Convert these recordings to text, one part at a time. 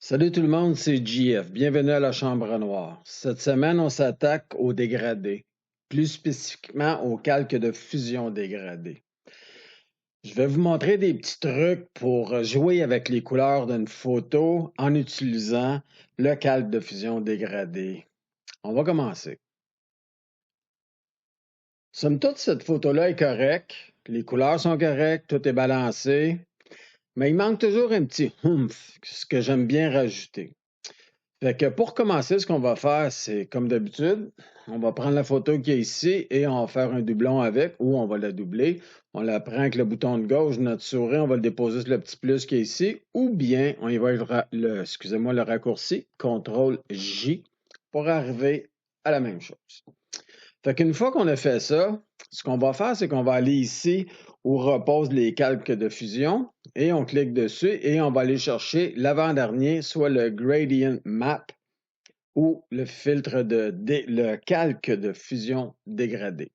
Salut tout le monde, c'est JF. Bienvenue à la Chambre à Noir. Cette semaine, on s'attaque au dégradé, plus spécifiquement au calque de fusion dégradé. Je vais vous montrer des petits trucs pour jouer avec les couleurs d'une photo en utilisant le calque de fusion dégradé. On va commencer. Somme toute, cette photo-là est correcte. Les couleurs sont correctes, tout est balancé. Mais il manque toujours un petit oomph, ce que j'aime bien rajouter. Fait que pour commencer, ce qu'on va faire, c'est comme d'habitude, on va prendre la photo qui est ici et on va faire un doublon avec ou on va la doubler. On la prend avec le bouton de gauche de notre souris, on va le déposer sur le petit plus qui est ici ou bien on y va le raccourci, CTRL J pour arriver à la même chose. Fait qu'une fois qu'on a fait ça, ce qu'on va faire, c'est qu'on va aller ici où reposent les calques de fusion et on clique dessus et on va aller chercher l'avant-dernier, soit le Gradient Map ou le le calque de fusion dégradé.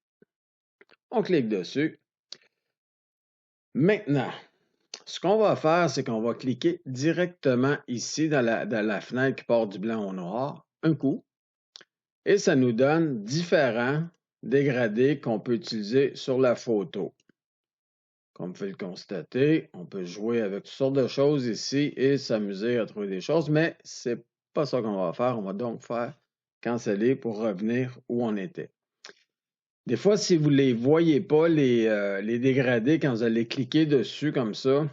On clique dessus. Maintenant, ce qu'on va faire, c'est qu'on va cliquer directement ici dans la fenêtre qui part du blanc au noir, un coup, et ça nous donne différents dégradés qu'on peut utiliser sur la photo. Comme vous pouvez le constater, on peut jouer avec toutes sortes de choses ici et s'amuser à trouver des choses, mais c'est pas ça qu'on va faire. On va donc faire canceller pour revenir où on était. Des fois, si vous ne les voyez pas, les dégradés, quand vous allez cliquer dessus comme ça,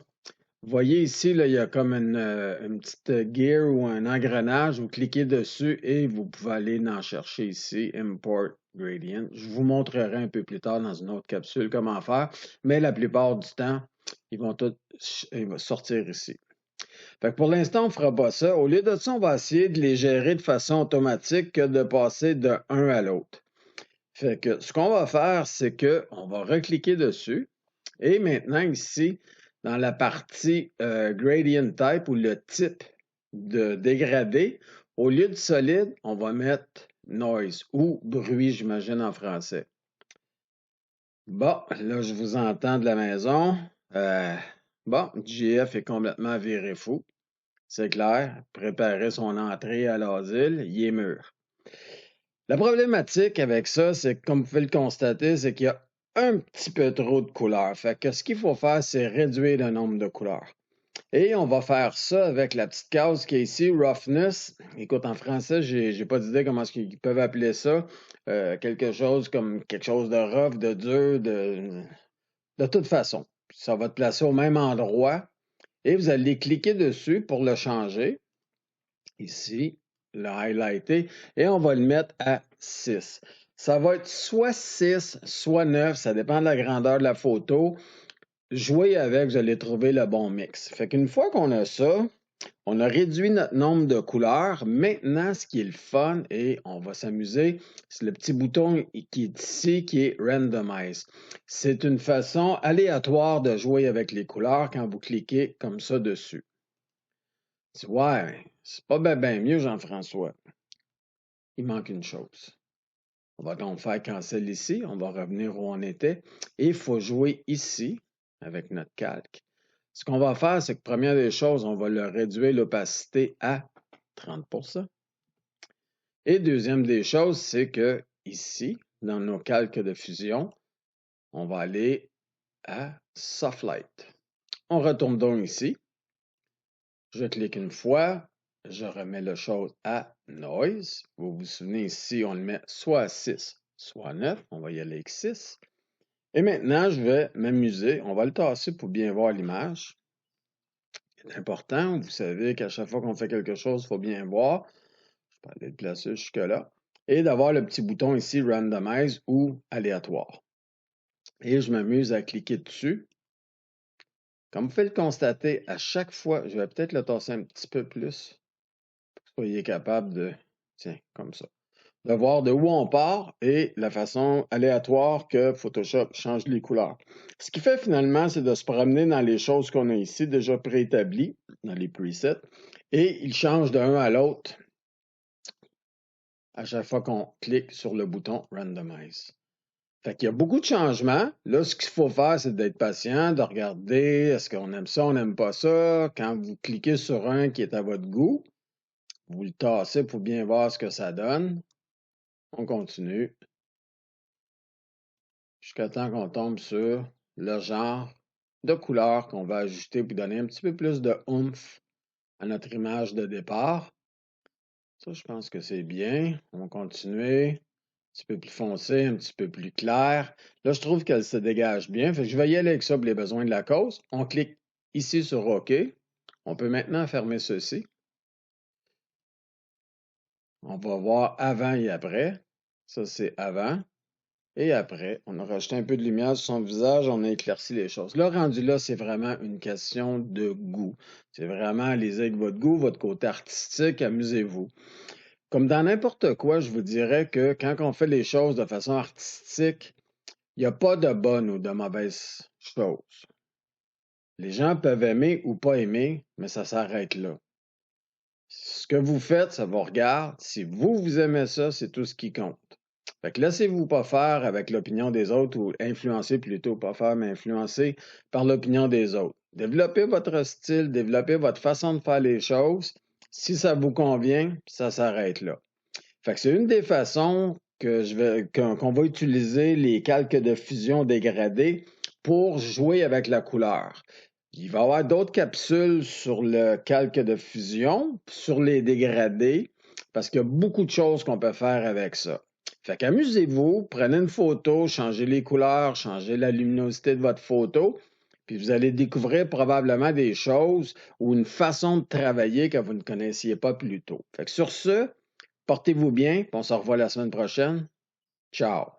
vous voyez ici, là, il y a comme une petite gear ou un engrenage. Vous cliquez dessus et vous pouvez aller en chercher ici, Import Gradient. Je vous montrerai un peu plus tard dans une autre capsule comment faire, mais la plupart du temps, ils vont sortir ici. Fait que pour l'instant, on ne fera pas ça. Au lieu de ça, on va essayer de les gérer de façon automatique que de passer de un à l'autre. Fait que ce qu'on va faire, c'est qu'on va recliquer dessus. Et maintenant, ici, dans la partie Gradient Type ou le type de dégradé, au lieu de solide, on va mettre Noise ou bruit, j'imagine, en français. Bon, là, je vous entends de la maison. Bon, JF est complètement viré fou. C'est clair. Préparer son entrée à l'asile, il est mûr. La problématique avec ça, c'est que comme vous pouvez le constater, c'est qu'il y a un petit peu trop de couleurs. Fait que ce qu'il faut faire, c'est réduire le nombre de couleurs. Et on va faire ça avec la petite case qui est ici, Roughness. Écoute, en français, j'ai pas d'idée comment ils peuvent appeler ça. Quelque chose comme quelque chose de rough, de dur, de toute façon. Ça va te placer au même endroit. Et vous allez cliquer dessus pour le changer. Ici, le highlighter, et on va le mettre à 6. Ça va être soit 6, soit 9, ça dépend de la grandeur de la photo. Jouez avec, vous allez trouver le bon mix. Fait qu'une fois qu'on a ça, on a réduit notre nombre de couleurs. Maintenant, ce qui est le fun, et on va s'amuser, c'est le petit bouton qui est ici, qui est Randomize. C'est une façon aléatoire de jouer avec les couleurs quand vous cliquez comme ça dessus. Ouais, c'est pas bien mieux, Jean-François. Il manque une chose. On va donc faire cancel ici. On va revenir où on était. Et il faut jouer ici avec notre calque. Ce qu'on va faire, c'est que première des choses, on va le réduire l'opacité à 30%. Et deuxième des choses, c'est que ici, dans nos calques de fusion, on va aller à Soft Light. On retourne donc ici. Je clique une fois, je remets le chose à Noise. Vous vous souvenez ici, on le met soit à 6, soit à 9. On va y aller avec 6. Et maintenant, je vais m'amuser. On va le tasser pour bien voir l'image. C'est important. Vous savez qu'à chaque fois qu'on fait quelque chose, il faut bien voir. Je peux aller le placer jusque-là. Et d'avoir le petit bouton ici, Randomize ou aléatoire. Et je m'amuse à cliquer dessus. Comme vous pouvez le constater, à chaque fois, je vais peut-être le tasser un petit peu plus. Soyez capable de, tiens, comme ça, de voir de où on part et la façon aléatoire que Photoshop change les couleurs. Ce qu'il fait finalement, c'est de se promener dans les choses qu'on a ici déjà préétablies, dans les presets, et il change d'un à l'autre à chaque fois qu'on clique sur le bouton Randomize. Fait qu'il y a beaucoup de changements. Là, ce qu'il faut faire, c'est d'être patient, de regarder est-ce qu'on aime ça, on n'aime pas ça. Quand vous cliquez sur un qui est à votre goût, vous le tassez pour bien voir ce que ça donne. On continue jusqu'à temps qu'on tombe sur le genre de couleur qu'on va ajuster pour donner un petit peu plus de oomph à notre image de départ. Ça, je pense que c'est bien. On va continuer. Un petit peu plus foncé, un petit peu plus clair. Là, je trouve qu'elle se dégage bien. Fait que je vais y aller avec ça pour les besoins de la cause. On clique ici sur OK. On peut maintenant fermer ceci. On va voir avant et après. Ça, c'est avant. Et après, on a rajouté un peu de lumière sur son visage, on a éclairci les choses. Là, rendu là, c'est vraiment une question de goût. C'est vraiment allez avec votre goût, votre côté artistique, amusez-vous. Comme dans n'importe quoi, je vous dirais que quand on fait les choses de façon artistique, il n'y a pas de bonne ou de mauvaise chose. Les gens peuvent aimer ou pas aimer, mais ça s'arrête là. Ce que vous faites, ça vous regarde. Si vous, vous aimez ça, c'est tout ce qui compte. Fait que laissez-vous pas faire avec l'opinion des autres ou influencer plutôt, pas faire, mais influencer par l'opinion des autres. Développez votre style, développez votre façon de faire les choses. Si ça vous convient, ça s'arrête là. Fait que c'est une des façons qu'on va utiliser les calques de fusion dégradés pour jouer avec la couleur. Il va y avoir d'autres capsules sur le calque de fusion, sur les dégradés, parce qu'il y a beaucoup de choses qu'on peut faire avec ça. Fait qu'amusez-vous, prenez une photo, changez les couleurs, changez la luminosité de votre photo, puis vous allez découvrir probablement des choses ou une façon de travailler que vous ne connaissiez pas plus tôt. Fait que sur ce, portez-vous bien, puis on se revoit la semaine prochaine. Ciao!